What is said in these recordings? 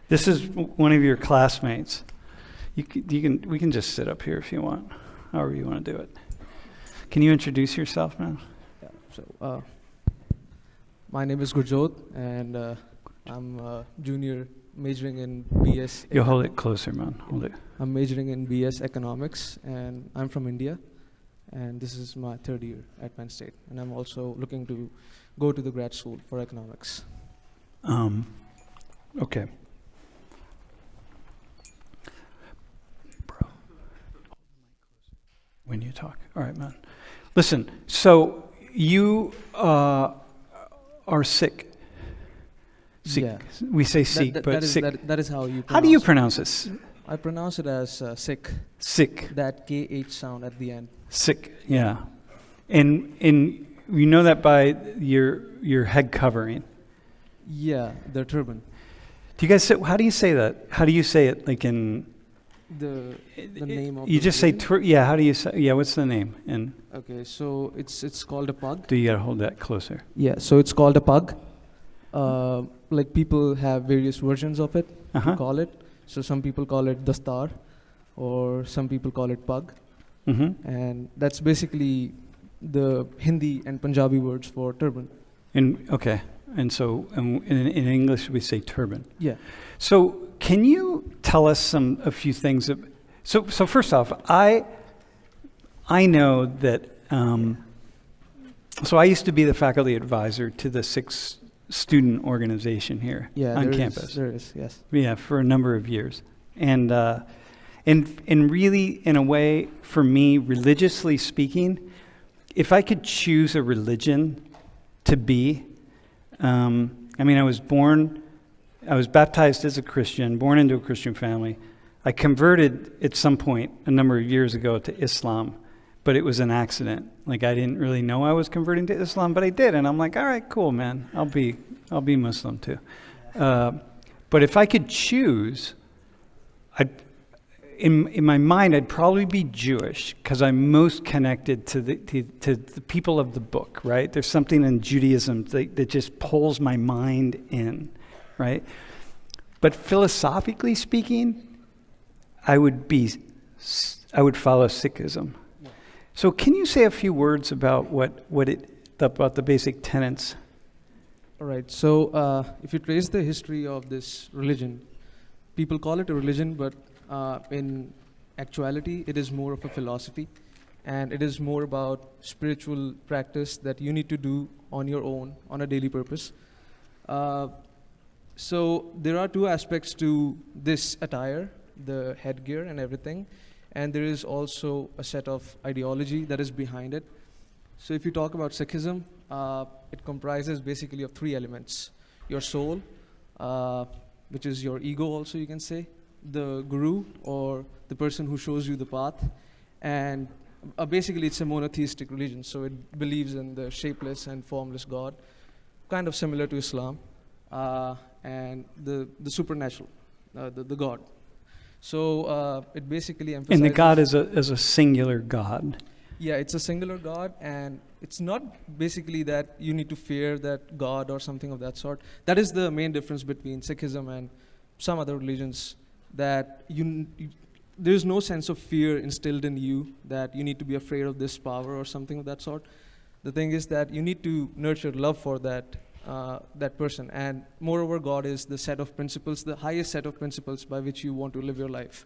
This is one of your classmates. We can just sit up here if you want, however you want to do it. Can you introduce yourself, man? Yeah, so my name is Gurjot, and I'm a junior majoring in BS. You hold it closer, man. Hold it. I'm majoring in BS Economics, and I'm from India, and this is my third year at Penn State, and I'm also looking to go to the grad school for economics. Okay. Bro. When you talk. All right, man. Listen, so you are Sikh. Sikh. Yeah. We say Sikh, but Sikh. That is how you pronounce How do you it. pronounce this? I pronounce it as Sikh, Sikh. that KH sound at the end. Sikh, yeah. And you know that by your head covering. Yeah, the turban. Do you guys say, how do you say that? How do you say it, like in... The name of You the just say, religion? yeah, how do you say, yeah, what's the name? And Okay, so it's called a pug. do you gotta hold that closer? Yeah, so it's called a pug. Like people have various versions of it to call it. So some people call it dastar, or some people call it pug. Mm-hmm. And that's basically the Hindi and Punjabi words for turban. Okay. And so in English we say turban. Yeah. So can you tell us a few things? So first off, I know that. So I used to be the faculty advisor to the Sikh student organization here on campus. There is, yes. Yeah, for a number of years, and really, in a way, for me, religiously speaking, if I could choose a religion to be. I was baptized as a Christian, born into a Christian family. I converted at some point a number of years ago to Islam, but it was an accident. Like I didn't really know I was converting to Islam, but I did, and I'm like, all right, cool, man. I'll be Muslim too. But if I could choose, in my mind, I'd probably be Jewish because I'm most connected to the people of the book, right? There's something in Judaism that just pulls my mind in, right? But philosophically speaking, I would follow Sikhism. So can you say a few words about about the basic tenets? All right, so if you trace the history of this religion, people call it a religion, but in actuality, it is more of a philosophy, and it is more about spiritual practice that you need to do on your own, on a daily purpose. So there are two aspects to this attire, the headgear and everything, and there is also a set of ideology that is behind it. So if you talk about Sikhism, it comprises basically of three elements: your soul, which is your ego also, you can say, the guru, or the person who shows you the path, and basically it's a monotheistic religion, so it believes in the shapeless and formless God, kind of similar to Islam, and the supernatural, the God. So it basically emphasizes... And the God is a singular God. Yeah, it's a singular God, and it's not basically that you need to fear that God or something of that sort. That is the main difference between Sikhism and some other religions, that there's no sense of fear instilled in you that you need to be afraid of this power or something of that sort. The thing is that you need to nurture love for that person, and moreover, God is the set of principles, the highest set of principles by which you want to live your life.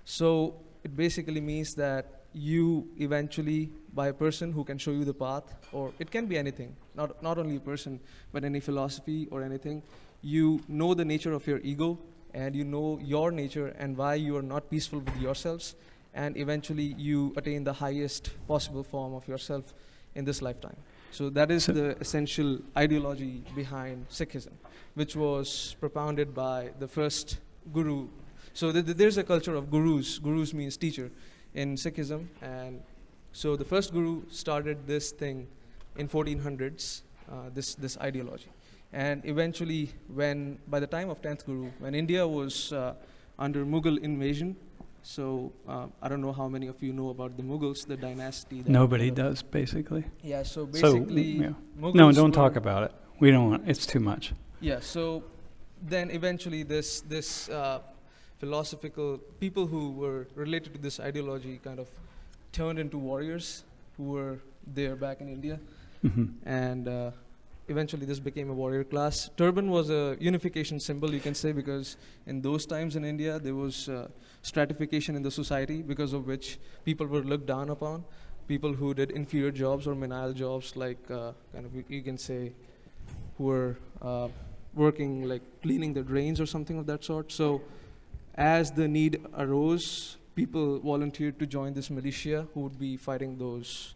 So it basically means that you eventually, by a person who can show you the path, or it can be anything, not only a person, but any philosophy or anything, you know the nature of your ego, and you know your nature and why you are not peaceful with yourselves, and eventually you attain the highest possible form of yourself in this lifetime. So that is the essential ideology behind Sikhism, which was propounded by the first guru. So there's a culture of gurus. Gurus means teacher in Sikhism, and so the first guru started this thing in 1400s, this ideology. And eventually, by the time of 10th Guru, when India was under Mughal invasion, so I don't know how many of you know about the Mughals, the dynasty. Nobody does, basically. Yeah, so basically... Yeah. Mughals No, don't talk about it. We don't want, it's too much. Yeah, so then eventually this philosophical people who were related to this ideology kind of turned into warriors who were there back in India, and eventually this became a warrior class. Turban was a unification symbol, you can say, because in those times in India there was stratification in the society, because of which people were looked down upon. People who did inferior jobs or menial jobs, like kind of you can say, who were working like cleaning the drains or something of that sort. So as the need arose, people volunteered to join this militia who would be fighting those.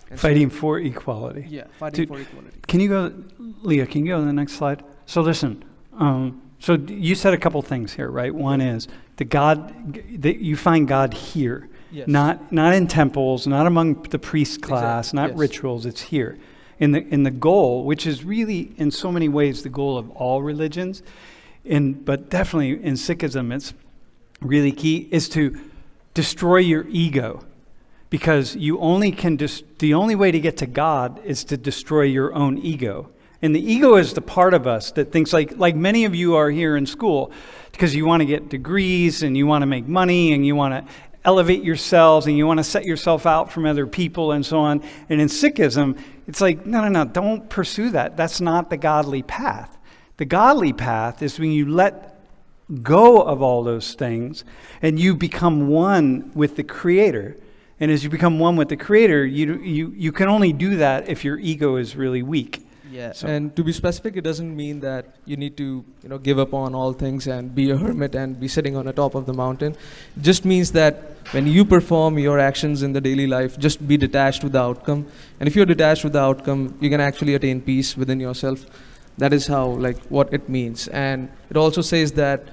And Fighting for equality. Yeah, fighting Dude, for equality. Can you go, Leah, can you go to the next slide? So listen, so you said a couple things here, right? One is that you find God here. Yes. Not in temples, not among the priest class, Exactly. not Yes. rituals. It's here, in the goal, which is really in so many ways the goal of all religions, but definitely in Sikhism, it's really key, is to destroy your ego, because the only way to get to God is to destroy your own ego. And the ego is the part of us that thinks like many of you are here in school because you want to get degrees and you want to make money and you want to elevate yourselves and you want to set yourself out from other people and so on. And in Sikhism, it's like, no, don't pursue that. That's not the godly path. The godly path is when you let go of all those things and you become one with the Creator. And as you become one with the Creator, you can only do that if your ego is really weak. Yeah, So- and to be specific, it doesn't mean that you need to, give up on all things and be a hermit and be sitting on the top of the mountain. It just means that when you perform your actions in the daily life, just be detached with the outcome. And if you're detached with the outcome, you can actually attain peace within yourself. That is how, what it means. And it also says that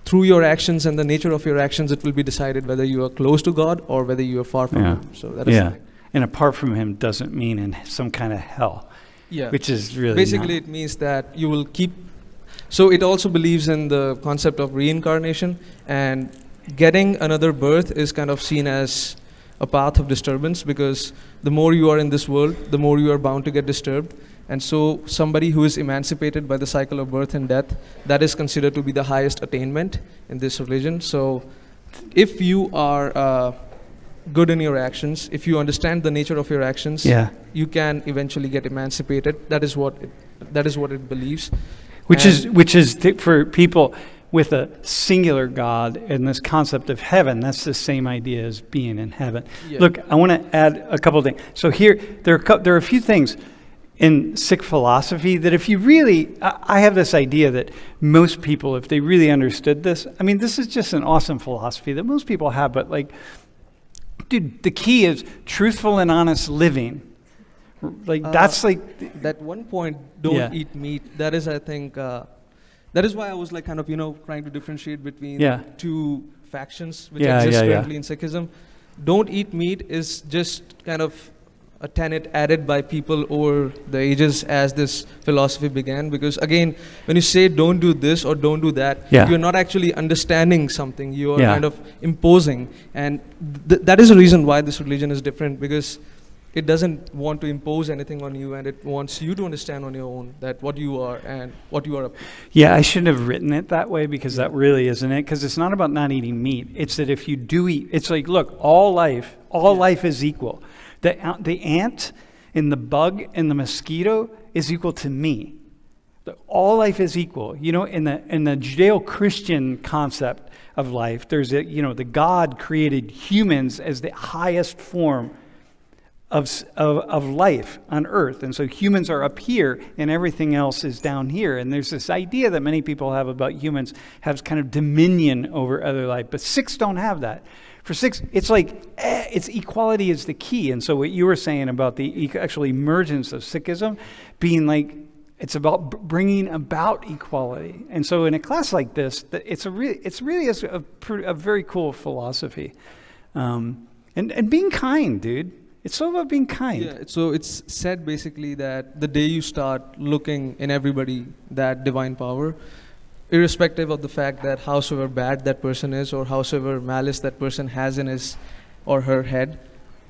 through your actions and the nature of your actions, it will be decided whether you are close to God or whether you are far from Yeah. Him. So that is Yeah. And apart from Him doesn't mean in some kind of hell, yeah. which is really Basically, not. it means that you will keep. So it also believes in the concept of reincarnation, and getting another birth is kind of seen as a path of disturbance, because the more you are in this world, the more you are bound to get disturbed. And so somebody who is emancipated by the cycle of birth and death, that is considered to be the highest attainment in this religion. So if you are good in your actions, if you understand the nature of your actions, Yeah. you can eventually get emancipated. That is what it believes. Which is for people with a singular God and this concept of heaven, that's the same idea as being in heaven. Yeah. Look, I want to add a couple of things. So here, there are a few things in Sikh philosophy that if you really, I have this idea that most people, if they really understood this, I mean, this is just an awesome philosophy that most people have, but dude, the key is truthful and honest living. That's That one point, don't Yeah. eat meat. That is, I think, that is why I was trying to differentiate between Yeah. two factions which Yeah, exist yeah, yeah. currently in Sikhism. Don't eat meat is just kind of a tenet added by people over the ages as this philosophy began. Because again, when you say don't do this or don't do that, Yeah. you're not actually understanding something. You are Yeah. kind of imposing, and that is the reason why this religion is different, because it doesn't want to impose anything on you, and it wants you to understand on your own that what you are and what you are up to. Yeah, I shouldn't have written it that way, because that really isn't it. Because it's not about not eating meat. It's that if you do eat, it's like, look, all life is equal. The ant and the bug and the mosquito is equal to me. All life is equal. In the Judeo-Christian concept of life, there's the God created humans as the highest form of life on earth. And so humans are up here and everything else is down here. And there's this idea that many people have about humans have kind of dominion over other life. But Sikhs don't have that. For Sikhs, it's it's equality is the key. And so what you were saying about the actual emergence of Sikhism being it's about bringing about equality. And so in a class like this, it's really a very cool philosophy. And being kind, dude. It's all about being kind. Yeah, so it's said basically that the day you start looking in everybody that divine power, irrespective of the fact that howsoever bad that person is or howsoever malice that person has in his or her head,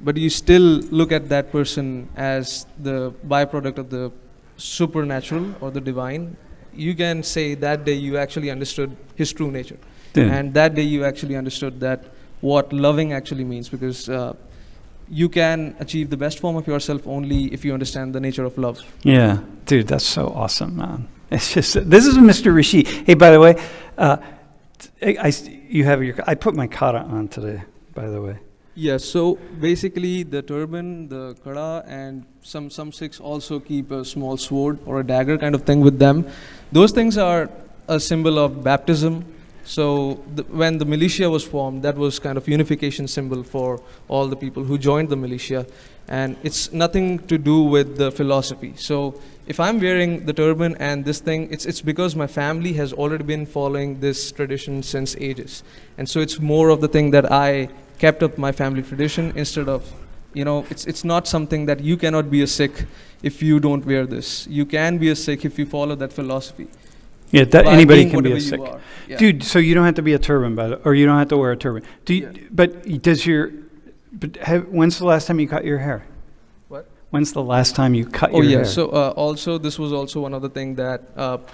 but you still look at that person as the byproduct of the supernatural or the divine, you can say that day you actually understood his true nature. Dude. And that day you actually understood that what loving actually means, because you can achieve the best form of yourself only if you understand the nature of love. Yeah, dude, that's so awesome, man. It's just, this is Mr. Rishi. Hey, by the way, you have I put my kata on today, by the way. Yeah, so basically the turban, the kada, and some Sikhs also keep a small sword or a dagger kind of thing with them. Those things are a symbol of baptism. So when the militia was formed, that was kind of unification symbol for all the people who joined the militia. And it's nothing to do with the philosophy. So if I'm wearing the turban and this thing, it's because my family has already been following this tradition since ages. And so it's more of the thing that I kept up my family tradition instead of, it's not something that you cannot be a Sikh if you don't wear this. You can be a Sikh if you follow that philosophy. Yeah, anybody can be a Sikh. Yeah. Dude, so you don't have to be a turban, or you don't have to wear a turban. When's the last time you cut your hair? What? When's the last time you cut your hair? So also this was also one of the things that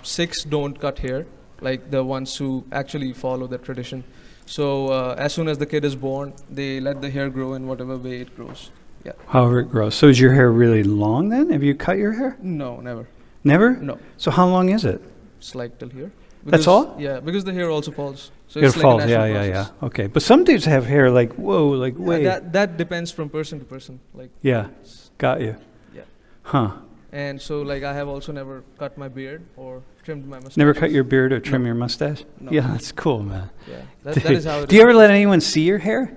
Sikhs don't cut hair, like the ones who actually follow the tradition. So as soon as the kid is born, they let the hair grow in whatever way it grows. Yeah. However it grows. So is your hair really long then? Have you cut your hair? No, never. Never? No. So how long is it? It's like till here. That's all? Yeah, because the hair also falls. So It it's falls, like a natural process. Okay. But some dudes have hair like, whoa, like way. That depends from person to person. Like. Yeah, got you. Yeah. Huh. And so like I have also never cut my beard or trimmed my mustache. Never cut your beard or trim No. your mustache? No. Yeah, that's cool, man. Yeah, that is how it Do you ever let anyone see your hair?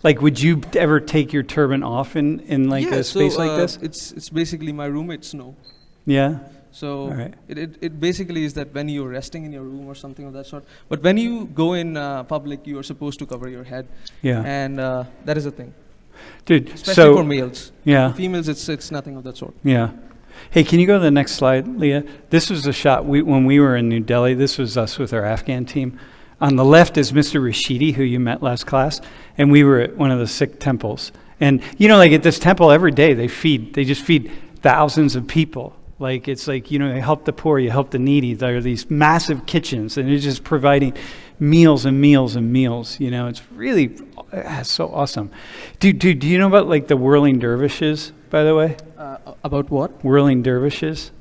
Like, would you ever take your turban off in like a space like this? It's basically my roommates know. Yeah. So All right. it basically is that when you're resting in your room or something of that sort. But when you go in public, you are supposed to cover your head. Yeah. And that is a thing, Dude, especially for males. Yeah. Females, it's nothing of that sort. Yeah. Hey, can you go to the next slide, Leah? This was a shot when we were in New Delhi. This was us with our Afghan team. On the left is Mr. Rashidi, who you met last class, and we were at one of the Sikh temples. And like at this temple every day, they just feed thousands of people. Like it's like, you help the poor, you help the needy. There are these massive kitchens, and it's just providing meals and meals and meals. It's really so awesome. Do you know about like the whirling dervishes, by the way? About what? Whirling dervishes.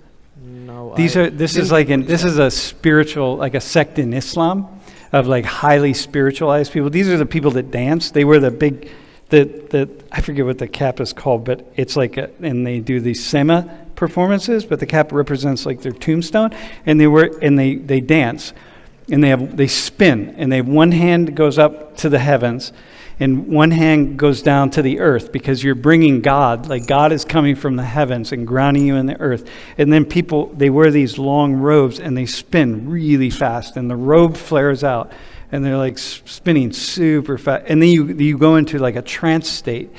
No. This is a spiritual, like a sect in Islam of like highly spiritualized people. These are the people that dance. They wear the big, I forget what the cap is called, but it's like, and they do these Sam의 performances, but the cap represents like their tombstone, and they dance, and they spin, and one hand goes up to the heavens, and one hand goes down to the earth, because you're bringing God, like God is coming from the heavens and grounding you in the earth. And then they wear these long robes, and they spin really fast, and the robe flares out, and they're like spinning super fast. And then you go into like a trance state.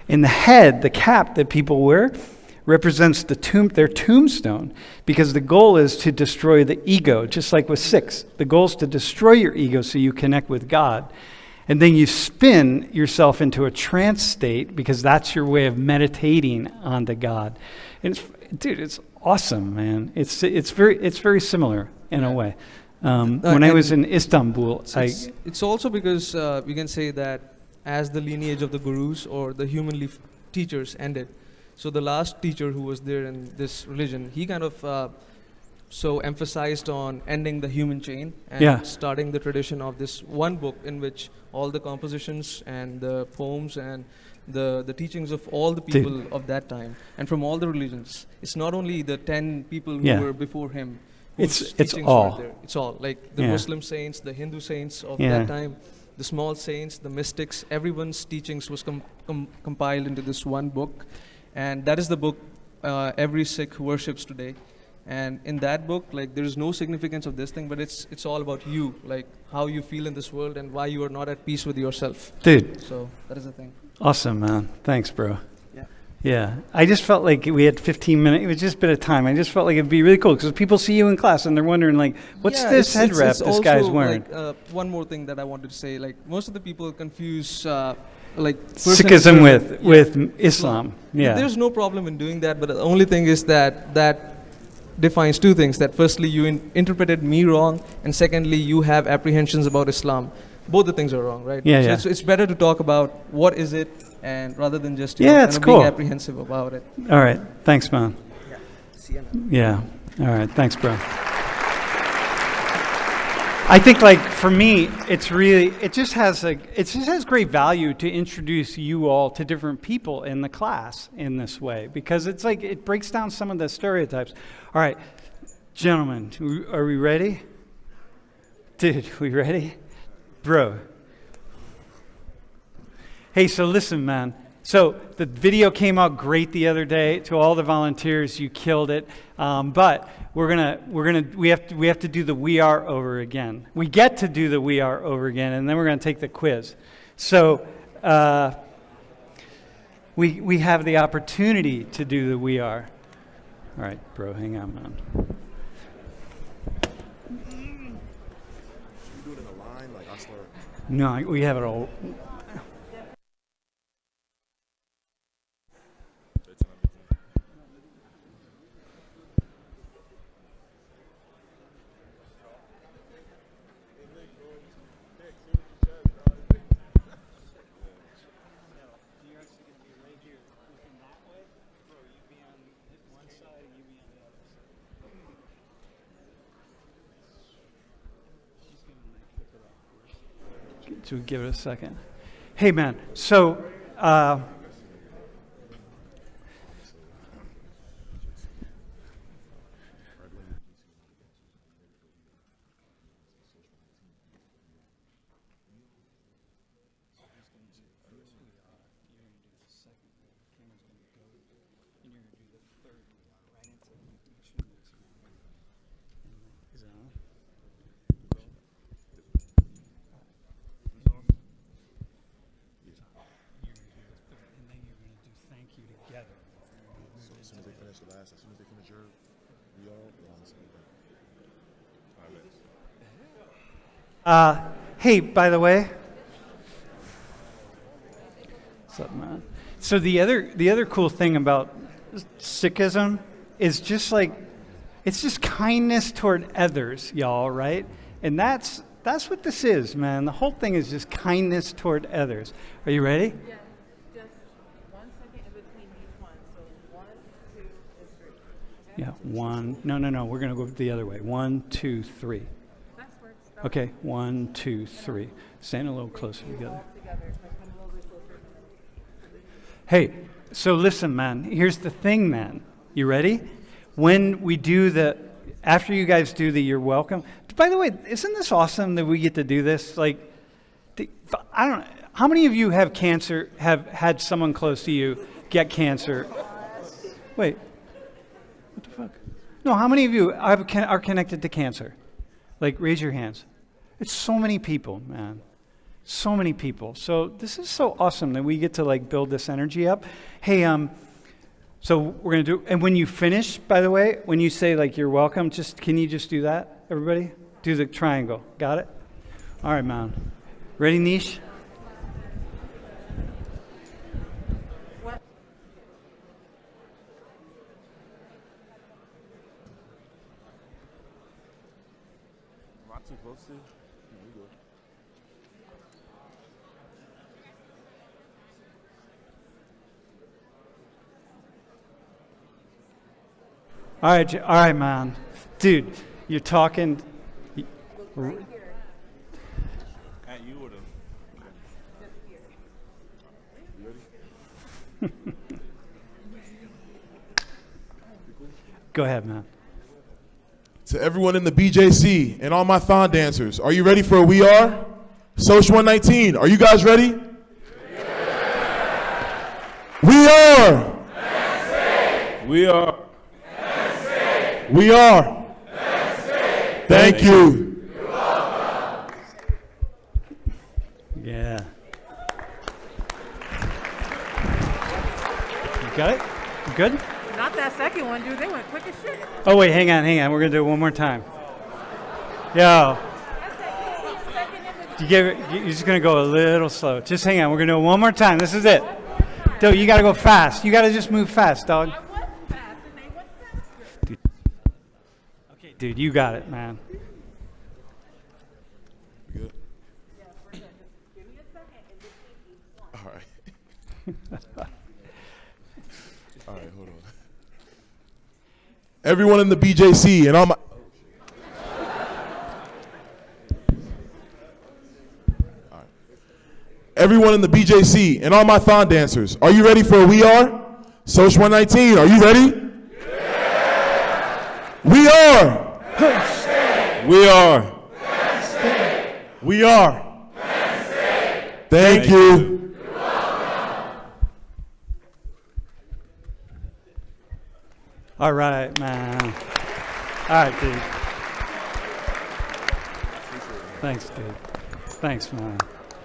And the cap that people wear represents their tombstone, because the goal is to destroy the ego, just like with Sikhs. The goal is to destroy your ego so you connect with God. And then you spin yourself into a trance state, because that's your way of meditating onto God. And it's awesome, man. It's very similar in a way. When I was in Istanbul, it's also because we can say that as the lineage of the gurus or the human teachers ended, so the last teacher who was there in this religion, he kind of so emphasized on ending the human chain and starting the tradition of this one book in which all the compositions and the poems and the teachings of all the people of that time and from all the religions. It's not only the 10 people who were before him. It's all. There. It's all like the Muslim saints, the Hindu saints of that time, the small saints, the mystics. Everyone's teachings was compiled into this one book, and that is the book every Sikh worships today. And in that book, like there is no significance of this thing, but it's all about you, like how you feel in this world and why you are not at peace with yourself. Dude. So that is the thing. Awesome, man. Thanks, bro. Yeah. Yeah. I just felt like we had 15 minutes. It was just a bit of time. I just felt like it'd be really cool, because people see you in class and they're wondering, like, what's this head wrap this guy's wearing? Like, one more thing that I wanted to say, like most of the people confuse Sikhism with Islam. Yeah. There's no problem in doing that, but the only thing is that defines two things: that firstly, you interpreted me wrong, and secondly, you have apprehensions about Islam. Both the things are wrong, right? Yeah, so yeah. it's better to talk about what is it, and rather than just It's cool. being apprehensive about it. All right. Thanks, man. Yeah. See you now. Yeah. All right. Thanks, bro. I think, like, for me, it just has great value to introduce you all to different people in the class in this way, because it's like it breaks down some of the stereotypes. All right, gentlemen, are we ready? Dude, we ready? Bro. Hey, so listen, man. So the video came out great the other day. To all the volunteers, you killed it. But we have to do the we are over again. We get to do the we are over again, and then we're gonna take the quiz. So we have the opportunity to do the we are. All right, bro, hang on, man. You do it in a line, like Osler. No, we have it all. To give it a second. Hey, man. So, As soon as they finish the last, as soon as they finish your, we all on the same thing. hey, by the way. What's up, man? So the other cool thing about Sikhism is just like, it's just kindness toward others, y'all, right? And that's what this is, man. The whole thing is just kindness toward others. Are you ready? Yeah, just 1 second in between each one. So 1, 2, and 3. Okay? Yeah, one. No. We're going to go the other way. 1, 2, 3. That works. Okay, 1, 2, 3. Stand a little closer We together. walk together. So come a little bit closer. Hey, so listen, man. Here's the thing, man. You ready? When we do after you guys do the you're welcome. By the way, isn't this awesome that we get to do this? Like, I don't know. How many of you have cancer, have had someone close to you get cancer? Wait. What the fuck? No, how many of you are connected to cancer? Like, raise your hands. It's so many people, man. So many people. So this is so awesome that we get to like build this energy up. Hey, so we're gonna do, and when you finish, by the way, when you say like you're welcome, can you just do that, everybody? Do the triangle. Got it? All right, man. Ready, Niche? What? Not too close to. No, we good. All right, man. Dude, you're talking. Right here. At you or the. Just here. You ready? Go ahead, man. To everyone in the BJC and all my thon dancers, are you ready for a We Are? Social 119, are you guys ready? Yeah. We are. We are. We are. Thank you. Yeah. You got it? You good? Not that second one, dude. They went quick as shit. Oh, wait, hang on. We're going to do it one more time. Yo. You're just going to go a little slow. Just hang on. We're going to do it one more time. This is it. Dude, you got to go fast. You got to just move fast, dog. I wasn't fast, and they went faster. Dude, you got it, man. We good? Yeah, we're good. Just give me a second in between each one. All right. All right, hold on. Everyone in the BJC and all my. All right. Everyone in the BJC and all my thon dancers, are you ready for a We Are? Social 119, are you ready? Yeah. We are. We are. We are. Thank you. All right, man. All right, dude. Thanks, dude. Thanks, man.